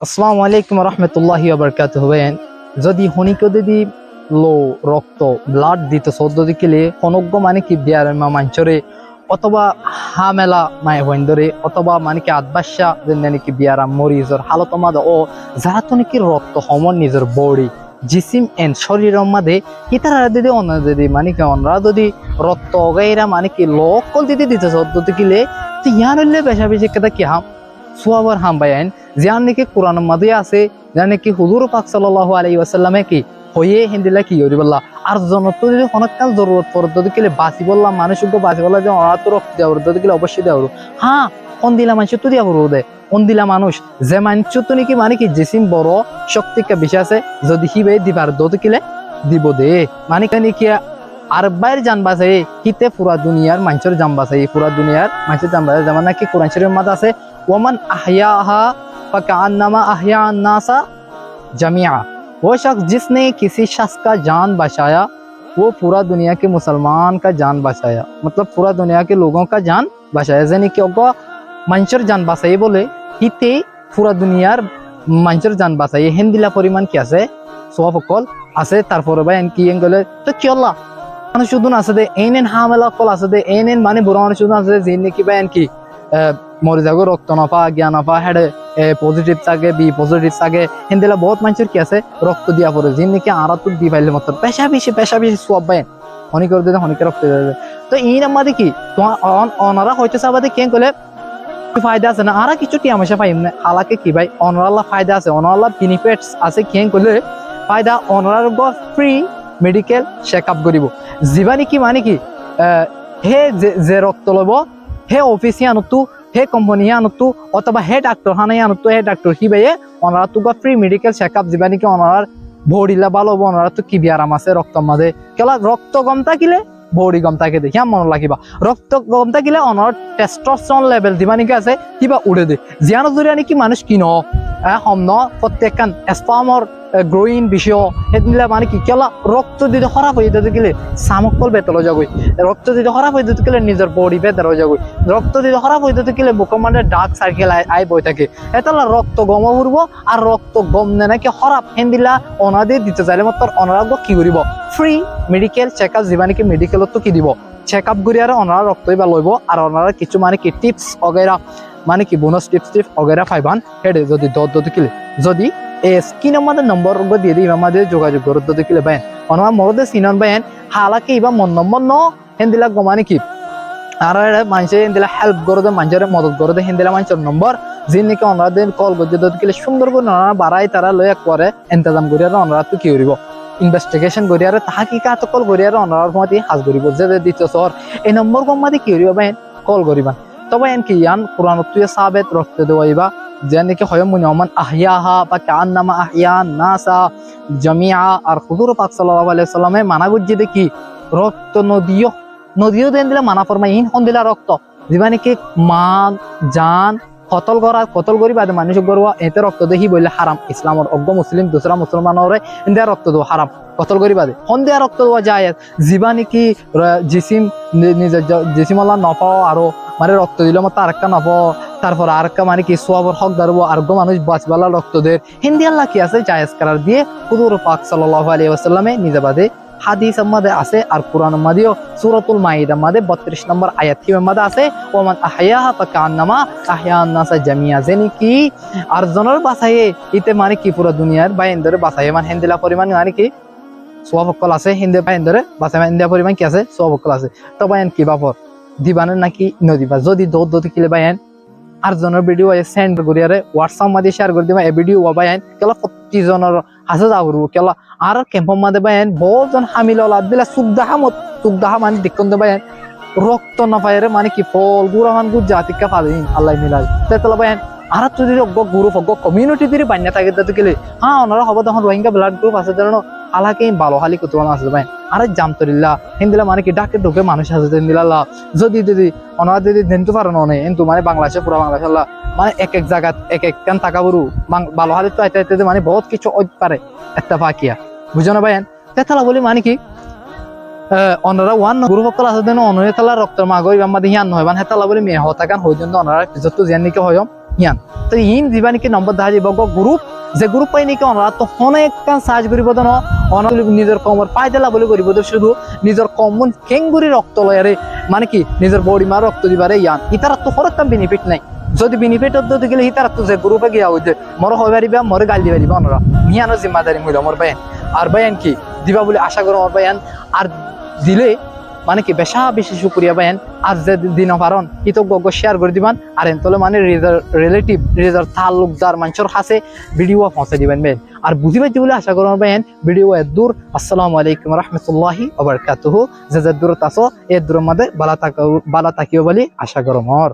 আসসালামু আলাইকুম রহমতুল্লাহি ওয়াবারাকাতুহু। ভাইন যদি হনিকে যদি লো রক্ত ব্লাড দিতে সদ্যদি কেলে হনজ্ঞ মানে কি বিয়ার মাঞ্চরে অথবা হামেলা মায় হইন ধরে অথবা মানে কি আদবাসা যেন কি বিয়ারাম মরিজর হালত মাদ ও যারা তো নাকি রক্ত হমন নিজের বডি জিসিম এন শরীরের মাঝে ইতারা যদি অন্য যদি মানে কি অনরা যদি রক্ত অগাইরা মানে কি লোকল দিতে দিতে সদ্যদি কেলে তো ইয়ার হইলে বেশা বেশি কথা কি হাম সোয়াবার হাম বাইন যার নাকি কোরআন মাদে আছে যার নাকি হুজুর পাক সাল্লাল্লাহু আলাইহি ওয়াসাল্লামে কি হয়ে হিন্দিলা কি করি বললা আর জনত যদি অনেককাল জরুরত পড়ত যদি কেলে বাঁচি বললাম মানুষকে বাঁচি বললা যে ওরা তো রক্ত দেওয়ার যদি কেলে অবশ্যই দেওয়ার হ্যাঁ কোন দিলা মানুষ তো দিয়া বড় দেয় কোন দিলা মানুষ যে মানুষ তো নাকি মানে কি জেসিম বড় শক্তিকা বেশি আছে যদি হিবে দিবার দত কিলে দিব দে মানে কেন কি আর বাইর জান বাঁচাই হিতে পুরা দুনিয়ার মানুষের জান বাঁচাই পুরা দুনিয়ার মানুষের জান বাঁচাই যেমন নাকি কোরআন শরীফের মাঝে আছে ওমান আহয়াহা फकान्नमा अहया अन्नासा जमिया। वो शख्स जिसने किसी शख्स का जान बचाया वो पूरा दुनिया के मुसलमान का जान बचाया, मतलब पूरा दुनिया के लोगों का जान बचाया। यानी कि मंचर जान बचाई बोले हिते पूरा दुनियार मंचर जान बचाई हिंदिला परिमाण কি আছে সওয়াব কল আছে তারপরে ভাই এন কি গলে তো কি আল্লাহ মানুষ শুধু আছে দে এনএন হামেলা কল আছে দে এনএন মানে বড় মানুষ শুধু আছে যে কি ভাই এন কি মরে যাগো রক্ত নফা জ্ঞান নফা হেডে পজিটিভ থাকে বি পজিটিভ থাকে হিন্দিলা বহুত মানুষের কি আছে রক্ত দিয়া পড়ে যিনি নাকি আরাতুর দি পাইলে মত পেশা বেশি সব বাইন হনি করে দিতে হনিকে রক্ত দেবে তো এই নাম্বারে কি তোমার অনারা হয়তো সাবাদে কেন কলে ফায়দা আছে না আরা কিছু টিয়ামেশা পাইম না হালাকে কি ভাই অনারাল্লাহ ফায়দা আছে অনারাল্লাহ বেনিফিটস আছে কেন কলে ফায়দা অনারার ফ্রি মেডিকেল চেকআপ করিব জীবানি কি মানে কি হে যে রক্ত লব হে অফিসে আনতো হে কোম্পানি আনতো অথবা হে ডাক্তার হানাই আনতো হে ডাক্তার হিবাইয়ে ওনারা তো ফ্রি মেডিকেল চেকআপ দিবা নাকি ওনার বডিলা ভালো হবো ওনারা তো কি বিয়ারাম আছে রক্ত মাঝে কেলা রক্ত কম থাকিলে বডি কম থাকে দেখি মনে রাখিবা রক্ত কম থাকিলে ওনার টেস্টোস্টেরন লেভেল দিবা নাকি আছে কিবা উড়ে দে জিয়ানো জুড়ে নাকি মানুষ কিনো হমন প্রত্যেকখান স্পামর গ্রোইং বিষয় এদিলা মানে কি কেলা রক্ত দিতে খারাপ হয়ে যেতে গেলে সামকল বেতল যাগই রক্ত দিতে খারাপ হয়ে যেতে গেলে নিজের বডি বেতল যাগই রক্ত দিতে খারাপ হয়ে যেতে গেলে বুকের মধ্যে ডার্ক সার্কেল আই বই থাকে এতলা রক্ত গম উড়ব আর রক্ত গম নে নাকি খারাপ হেন্দিলা অনাদে দিতে চাইলে মাত্র অনারাগ কি করিব ফ্রি মেডিকেল চেকআপ যিবা নাকি মেডিকেলত তো কি দিব চেকআপ করি আর অনারা রক্ত বা লইব আর অনারা কিছু মানে কি টিপস অগেরা মানে কি বোনাস টিপস অগেরা পাইবান হেডে যদি দত কিলে যদি স্ক্রিনের মধ্যে নম্বর দিয়ে দিই আমাদের যোগাযোগ করতে দেখিলে বাইন অনমা মরদে সিনন বাইন হালাকে ইবা মন নম্বর ন হেন্দিলা গমানে কি আর মানুষে হেন্দিলা হেল্প করে দে মানুষের মদত করে দে হেন্দিলা মানুষের নম্বর যিনি নাকি অনারাদের কল করতে দেখিলে সুন্দর করে ওনারা বাড়াই তারা লয়ে করে ইন্তজাম করি আর ওনারা তো কি করিব ইনভেস্টিগেশন করি আর তাহাকিকাত কল করি আর ওনার মধ্যে হাজ করিব যে দ্বিতীয় শহর এই নম্বর গমাদি কি করিব বাইন কল করিবা তবে এন কি ইয়ান কোরআনত তুই সাবেত রক্ত দেওয়াইবা যেন কি হয় মুনি ওমান আহয়াহা বা কান্নামা আহয়া নাসা জামিয়া আর হুজুর পাক সাল্লাল্লাহু আলাইহি ওয়াসাল্লামে মানা গজ্জি দেখি রক্ত নদীও দেন দিলে মানা ফরমাই ইন হন দিলা রক্ত যিবা নাকি মান জান কতল করি বাদে মানুষ গরুয়া এতে রক্ত দেখি বললে হারাম ইসলামর অজ্ঞ মুসলিম দুসরা মুসলমানরে ইন্ডিয়া রক্ত দেওয়া হারাম কতল করি বাদে সন্ধিয়া রক্ত দেওয়া যায় যিবা নাকি জিসিম নিজের জিসিমল্লা নপাও আরো মানে রক্ত দিলে মতো আরেকটা নপাও তারপর আরেকটা মানে কি সোয়াবর হক দাঁড়বো আরোগ্য মানুষ বাঁচবালা রক্ত দের হিন্দি আল্লাহ কি আছে জায়েজ করার দিয়ে হুজুর পাক সাল্লাল্লাহু আলাইহি ওয়াসাল্লামে নিজে বাদে হাদিস মধ্যে আছে আর কোরআন মধ্যেও সূরাতুল মাইদা মধ্যে 32 নম্বর আয়াত কি মধ্যে আছে ওমান আহয়াহা ফাকান্নামা আহয়ান নাসা জামিয়া যেনি কি আর জনের বাঁচায়ে ইতে মানে কি পুরো দুনিয়ার বাইন্দরে বাঁচায়ে মানে হিন্দিলা পরিমাণ মানে কি সোয়াবকল আছে হিন্দি বাইন্দরে বাঁচায়ে ইন্ডিয়া পরিমাণ কি আছে সোয়াবকল আছে তো বাইন কি বাপর দিবানের নাকি নদিবা যদি দৌদ কিলে বাইন আর জনের ভিডিও সেন্ড করি আরে হোয়াটসঅ্যাপ মাঝে শেয়ার করে দিবা এই ভিডিও বাইন কেলা প্রতি জনের হাসে যাবো কেলা আর ক্যাম্পর মাঝে বাইন বহুজন হামিল দিলা সুগদাহা মানে দেখুন বাইন রক্ত না পাইরে মানে কি ফল গুড়া মান গুড় জাতিকা পাদিন আল্লাহ মিলাই তেতলা বাইন আর যদি গ্রুপ কমিউনিটি দিয়ে বান্যা থাকে তাতে গেলে হ্যাঁ ওনারা হবো তখন রোহিঙ্গা ব্লাড গ্রুপ আছে জানো আলাকে ভালো হালি কত আছে ভাই আরে জামতরিল্লা হিন্দিলা মানে কি ডাকে ঢুকে মানুষ আছে হিন্দিলা যদি ওনারা যদি দিনতে পারে না কিন্তু মানে বাংলাদেশে পুরো বাংলাদেশ মানে এক জায়গা এক কান টাকা বড়ু ভালো হালি তো আইতে মানে বহুত কিছু পারে একটা ফাঁকিয়া বুঝো না ভাই তেতলা বলি মানে কি ওনারা ওয়ান গ্রুপ সকল আছে দেন অনরে তালা রক্তের মাগো আমাদের হিয়ান নহয় মানে হেতালা বলি মেয়ে হতাকান হই জন্য ওনারা যত জিয়ান নিকে হয় ইয়ান তো ইন দিবানিকে নম্বর দেখা যাব গ্রুপ যে গ্রুপ পাই নাকি অনরা তো অনেক কাম সাহায্য করিব দেন অনলি নিজের কমর পাই দেলা বলে করিব শুধু নিজের কমন কেঙ্গুরি রক্ত লয়ারে মানে কি নিজের বডি মার রক্ত দিবারে ইয়ান ইতার তো হরক কাম বেনিফিট নাই যদি বেনিফিট হতে গেলে ইতার তো যে গ্রুপে গিয়া হইতে মর হই পারিবা মরে গাল দিবা দিবা অনরা মিয়ানো জিম্মাদারি মইল আমার বায়ান আর বায়ান কি দিবা বলে আশা করো আমার বায়ান আর দিলে মানে কি বেশি শুক্রিয়া বায়ান আর যে দিন পারন কৃতজ্ঞ শেয়ার করে দিবান আর এনতলে মানে রিলেটিভ রিজার তালুকদার মানুষের কাছে ভিডিও পৌঁছে দিবেন বেন আর বুঝি পাইতে বলে আশা করো বায়ান ভিডিও এত দূর আসসালামু আলাইকুম রাহমাতুল্লাহি ওয়া বারাকাতুহু যে দূরত আছো এ দূরের মধ্যে বালা তাকিও বলি আশা করো মর